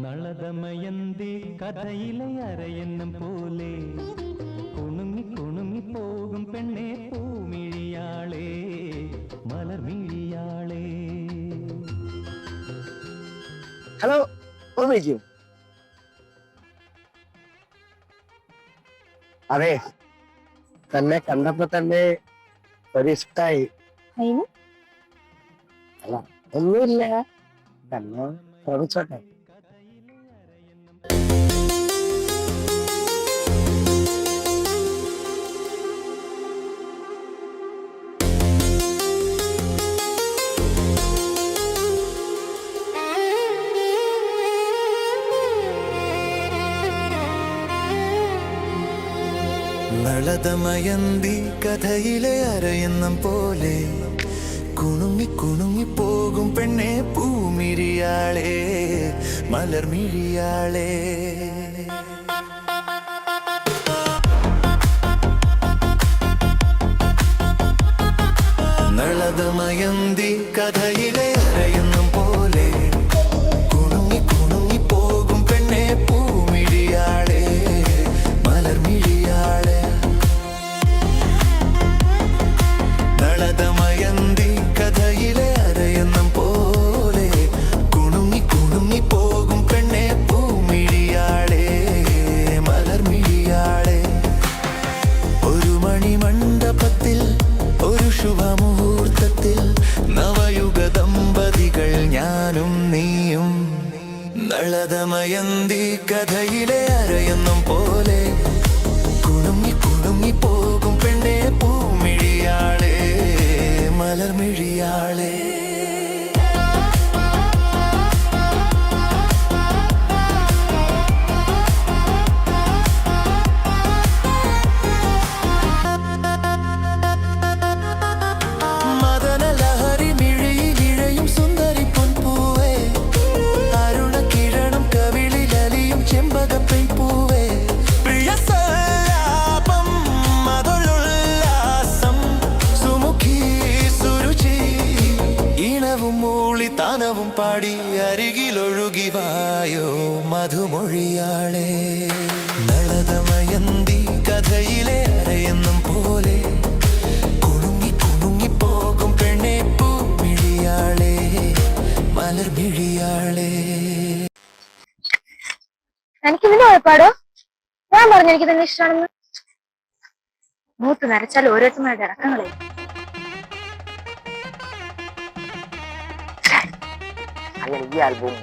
നളദമയന്തി കഥയിലെ അരയന്നം പോലെ കുണുങ്ങി കുണുങ്ങി പോകും പെണ്ണെ പൂമിഴിയാളെ മലർമിഴിയാളെ. ഹലോ, ഓർമ്മിക്കൂ. അതെ, തന്നെ കണ്ടപ്പോ തന്നെ ഒരു ഇഷ്ടായി. അല്ല, ഒന്നുമില്ല, തന്നെ ചോദിച്ചോട്ടെ. നളദമയന്തി കഥയിലെ അരയന്നം പോലെ കുണുങ്ങി കുണുങ്ങി പോകും പെണ്ണെ പൂമിഴിയാളെ മലർമിഴിയാളെ. നളദമയന്തി കഥയിലെ അരയന്നം പോലെ കുണുങ്ങി കുണുങ്ങി പോകും പെണ്ണെ പൂമിഴിയാളെ മലർമിഴിയാളെ. നളദമയന്തി കഥയിലെ അരയന്നം പോലെ കുണുങ്ങി കുണുങ്ങി പോകും പെണ്ണെ പൂമിഴിയാളെ മലർമിഴിയാളെ. ഒരു മണിമണ്ഡപത്തിൽ ഒരു ശുഭമുഹൂർത്തത്തിൽ നവയുഗ ദമ്പതികൾ ഞാനും നീയും. നളദമയന്തി കഥയിലെ അരയന്നം പോലെ കുണുങ്ങി കുണുങ്ങി പോകും പെണ്ണെ പൂമിഴിയാളെ മലർമിഴിയാളെ. മദനലഹരി മിഴിയിലിഴയും സുന്ദരി പൊൻപൂവേ, അരുണകിരണം കവിളിലലിയും ചെമ്പകപ്പെൺ പൂവേ. പ്രിയ സല്ലാപം മധുരോല്ലാസം സുമുഖി സുരുചി ഈണവും മൂളി താനവും പാടി അരികിലൊഴുകി വായോ മധുമൊഴിയാളെ. നളദമയന്തി കഥയിലെ അരയന്നം പോലെ കുണുങ്ങി കുണുങ്ങി പോകും പെണ്ണെ പൂമിഴിയാളെ മലർമിഴിയാളെ. എനിക്കിതിന്റെ കുഴപ്പാടോ? ഞാൻ പറഞ്ഞു എനിക്ക് തന്നെ ഇഷ്ടമാണെന്ന്. മൂത്ത് നരച്ചാൽ ഓരോരുത്തരുടെ ഇറക്കങ്ങളെ. അങ്ങനെ ഈ ആൽബം